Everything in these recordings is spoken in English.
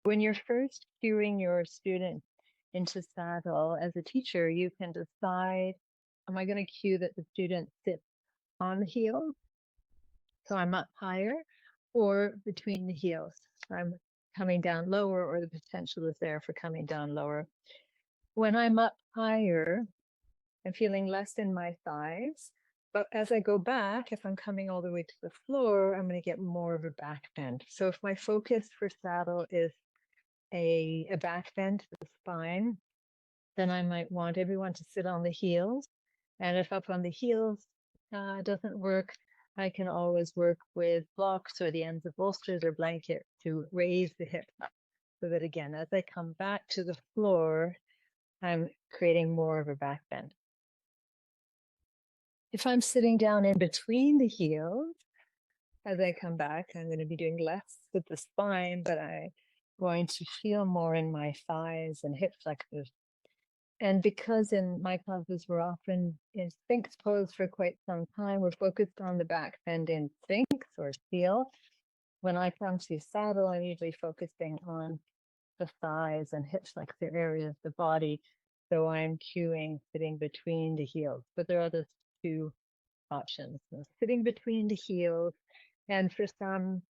When you're first cueing your student into saddle as a teacher, you can decide, am I going to cue that the student sits on the heel? So I'm up higher, or between the heels. So I'm coming down lower, or the potential is there for coming down lower. When I'm up higher, I'm feeling less in my thighs. But as I go back, if I'm coming all the way to the floor, I'm going to get more of a back bend. So if my focus for saddle is a back bend to the spine, then I might want everyone to sit on the heels. And if up on the heels doesn't work, I can always work with blocks or the ends of bolsters or blanket to raise the hips up. So that again, as I come back to the floor, I'm creating more of a back bend. If I'm sitting down in between the heels, as I come back, I'm going to be doing less with the spine, but I'm going to feel more in my thighs and hip flexors. And because in my classes we're often in Sphinx pose for quite some time, we're focused on the back bend in Sphinx or seal. When I come to saddle, I'm usually focusing on the thighs and hip flexor area of the body. So I'm cueing sitting between the heels, but there are the two options. So sitting between the heels, and for some,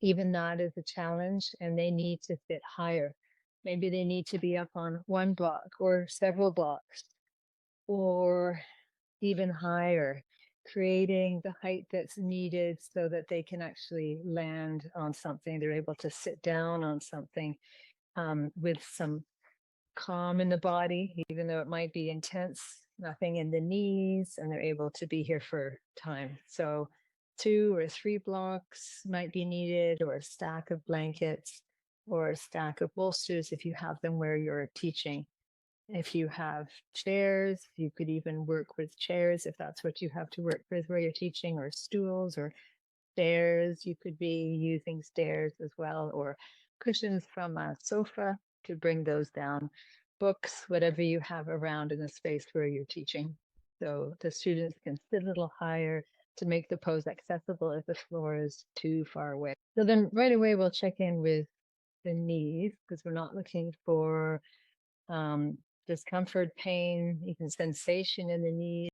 even that is a challenge, and they need to sit higher. Maybe they need to be up on one block or several blocks, or even higher, creating the height that's needed so that they can actually land on something. They're able to sit down on something with some calm in the body, even though it might be intense, nothing in the knees, and they're able to be here for time. So 2 or 3 blocks might be needed, or a stack of blankets, or a stack of bolsters if you have them where you're teaching. If you have chairs, you could even work with chairs if that's what you have to work with where you're teaching, or stools or stairs. You could be using stairs as well, or cushions from a sofa to bring those down, books, whatever you have around in the space where you're teaching. So the students can sit a little higher to make the pose accessible if the floor is too far away. So then right away, we'll check in with the knees, because we're not looking for discomfort, pain, even sensation in the knees.